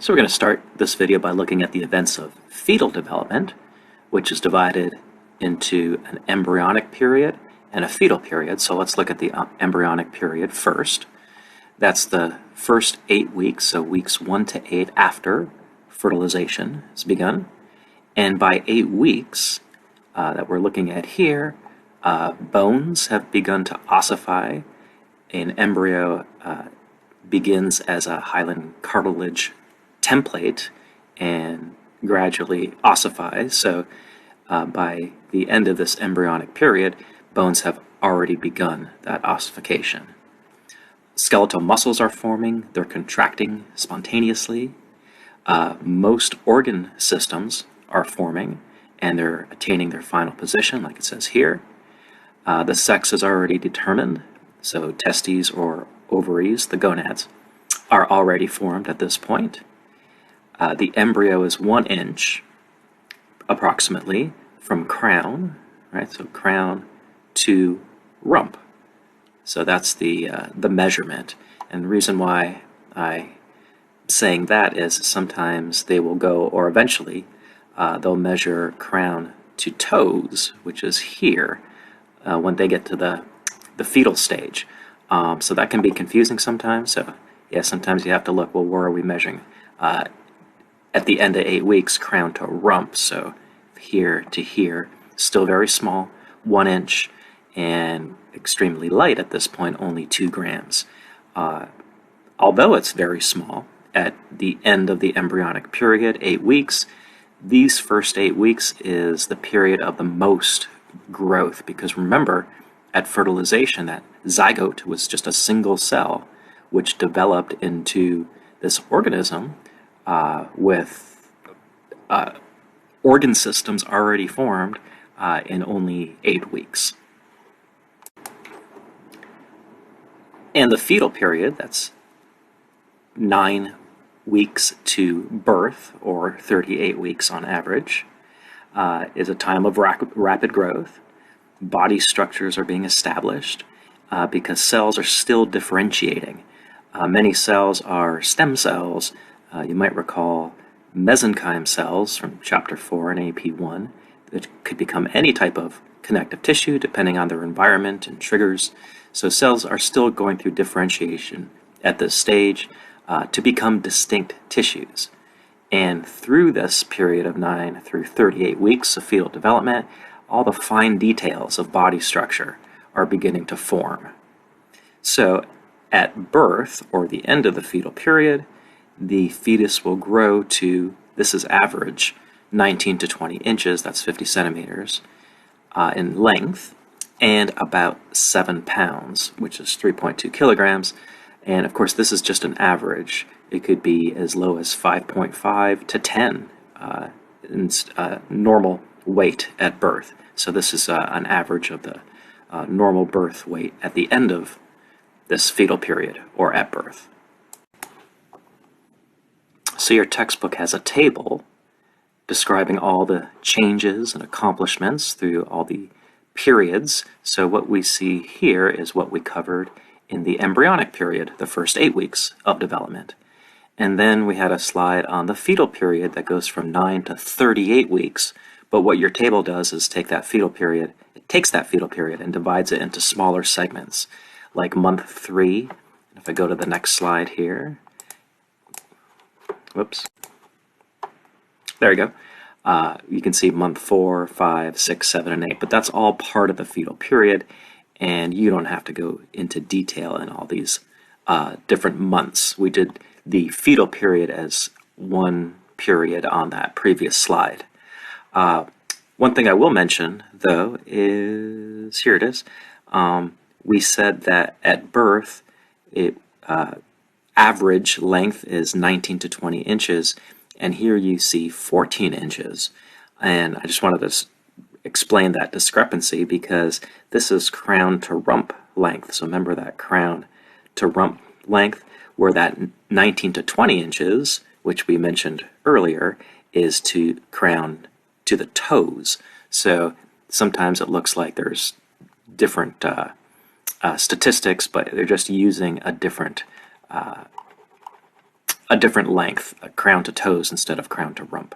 So we're going to start this video by looking at the events of fetal development, which is divided into an embryonic period and a fetal period. So let's look at the embryonic period first. That's the first 8 weeks, so weeks 1 to 8 after fertilization has begun. And by 8 weeks that we're looking at here, bones have begun to ossify. An embryo begins as a hyaline cartilage template and gradually ossifies. So by the end of this embryonic period, bones have already begun that ossification. Skeletal muscles are forming, they're contracting spontaneously. Most organ systems are forming and they're attaining their final position, like it says here. The sex is already determined, so testes or ovaries, the gonads, are already formed at this point. The embryo is 1 inch, approximately, from crown, right? So crown to rump. So that's the measurement. And the reason why I'm saying that is sometimes they will go, or eventually, they'll measure crown to toes, which is here, when they get to the fetal stage. So that can be confusing sometimes. So yeah, sometimes you have to look, well, where are we measuring? At the end of 8 weeks, crown to rump, so here to here, still very small, 1 inch, and extremely light at this point, only 2 grams. Although it's very small, at the end of the embryonic period, 8 weeks, these first 8 weeks is the period of the most growth, because remember, at fertilization, that zygote was just a single cell, which developed into this organism with organ systems already formed in only 8 weeks. And the fetal period, that's 9 weeks to birth, or 38 weeks on average, is a time of rapid growth. Body structures are being established because cells are still differentiating. Many cells are stem cells. You might recall mesenchyme cells from chapter 4 in AP1 that could become any type of connective tissue depending on their environment and triggers. So cells are still going through differentiation at this stage to become distinct tissues. And through this period of 9 through 38 weeks of fetal development, all the fine details of body structure are beginning to form. So at birth, or the end of the fetal period, the fetus will grow to, this is average, 19 to 20 inches, that's 50 centimeters, in length, and about 7 pounds, which is 3.2 kilograms. And of course, this is just an average. It could be as low as 5.5 to 10 in normal weight at birth. So this is an average of the normal birth weight at the end of this fetal period, or at birth. So your textbook has a table describing all the changes and accomplishments through all the periods. So what we see here is what we covered in the embryonic period, the first 8 weeks of development. And then we had a slide on the fetal period that goes from 9 to 38 weeks. But what your table does is take that fetal period, it takes that fetal period and divides it into smaller segments, like month 3. If I go to the next slide here, whoops, there you go. You can see month 4, 5, 6, 7, and 8, but that's all part of the fetal period, and you don't have to go into detail in all these different months. We did the fetal period as one period on that previous slide. One thing I will mention, though, is, here it is, we said that at birth, average length is 19 to 20 inches, and here you see 14 inches. And I just wanted to explain that discrepancy because this is crown to rump length. So remember that crown to rump length, where that 19 to 20 inches, which we mentioned earlier, is to crown to the toes. So sometimes it looks like there's different statistics, but they're just using a different a different length, crown to toes instead of crown to rump.